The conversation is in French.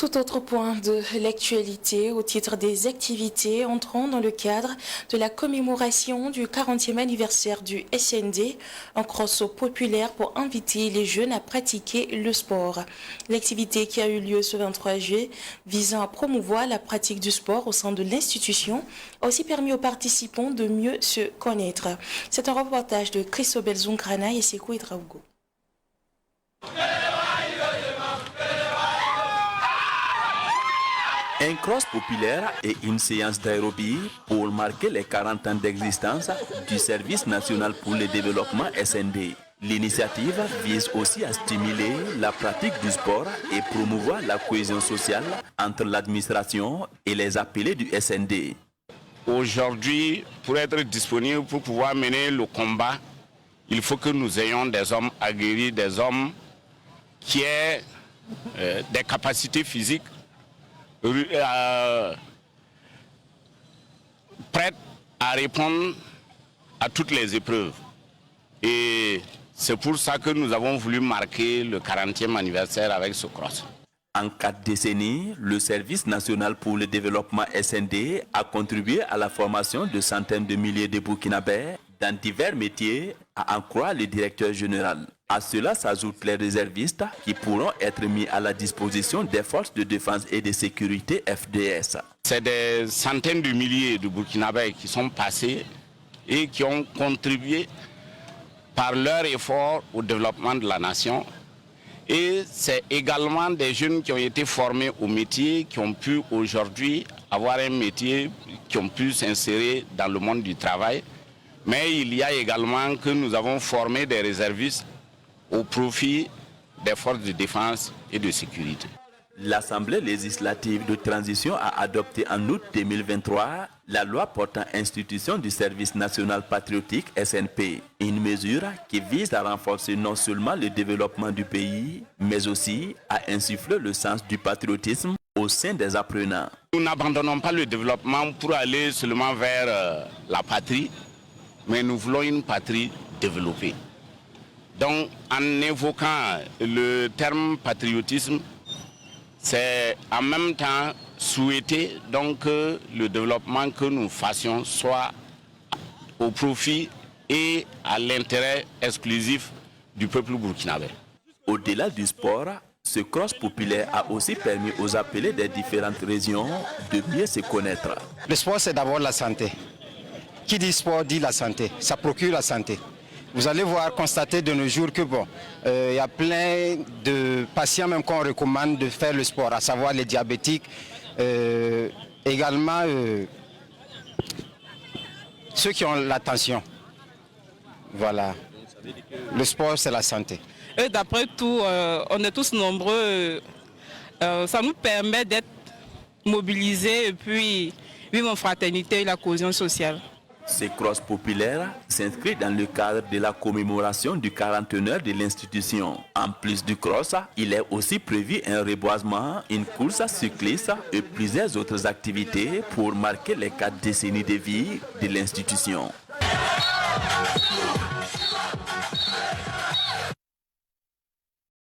Tout autre point de l'actualité au titre des activités entrant dans le cadre de la commémoration du 40e anniversaire du SND, un cross populaire pour inviter les jeunes à pratiquer le sport. L'activité qui a eu lieu ce 23 juillet visant à promouvoir la pratique du sport au sein de l'institution a aussi permis aux participants de mieux se connaître. C'est un reportage de Christobel Zungrana et Sekou Idraougo. Un cross populaire et une séance d'aérobie pour marquer les 40 ans d'existence du Service national pour le développement SND. L'initiative vise aussi à stimuler la pratique du sport et promouvoir la cohésion sociale entre l'administration et les appelés du SND. Aujourd'hui, pour être disponible, pour pouvoir mener le combat, il faut que nous ayons des hommes aguerris, des hommes qui aient des capacités physiques prête à répondre à toutes les épreuves. Et c'est pour ça que nous avons voulu marquer le 40e anniversaire avec ce cross. En 4 décennies, le Service national pour le développement SND a contribué à la formation de centaines de milliers de Burkinabés dans divers métiers, à en croire le directeur général. À cela s'ajoutent les réservistes qui pourront être mis à la disposition des forces de défense et de sécurité FDS. C'est des centaines de milliers de Burkinabés qui sont passés et qui ont contribué par leur effort au développement de la nation. Et c'est également des jeunes qui ont été formés au métier, qui ont pu aujourd'hui avoir un métier, qui ont pu s'insérer dans le monde du travail. Mais il y a également que nous avons formé des réservistes au profit des forces de défense et de sécurité. L'Assemblée législative de transition a adopté en août 2023 la loi portant institution du service national patriotique SNP, une mesure qui vise à renforcer non seulement le développement du pays, mais aussi à insuffler le sens du patriotisme au sein des apprenants. Nous n'abandonnons pas le développement pour aller seulement vers la patrie, mais nous voulons une patrie développée. Donc, en évoquant le terme patriotisme, c'est en même temps souhaiter donc que le développement que nous fassions soit au profit et à l'intérêt exclusif du peuple burkinabé. Au-delà du sport, ce cross populaire a aussi permis aux appelés des différentes régions de mieux se connaître. Le sport, c'est d'abord la santé. Qui dit sport dit la santé, ça procure la santé. Vous allez voir, constater de nos jours que bon, y a plein de patients même qu'on recommande de faire le sport, à savoir les diabétiques, également ceux qui ont la tension. Voilà, le sport c'est la santé. Et d'après tout, on est tous nombreux, ça nous permet d'être mobilisés et puis vivre en fraternité et la cohésion sociale. Ce cross populaire s'inscrit dans le cadre de la commémoration du 40e de l'institution. En plus du cross, il est aussi prévu un reboisement, une course cycliste et plusieurs autres activités pour marquer les 4 décennies de vie de l'institution.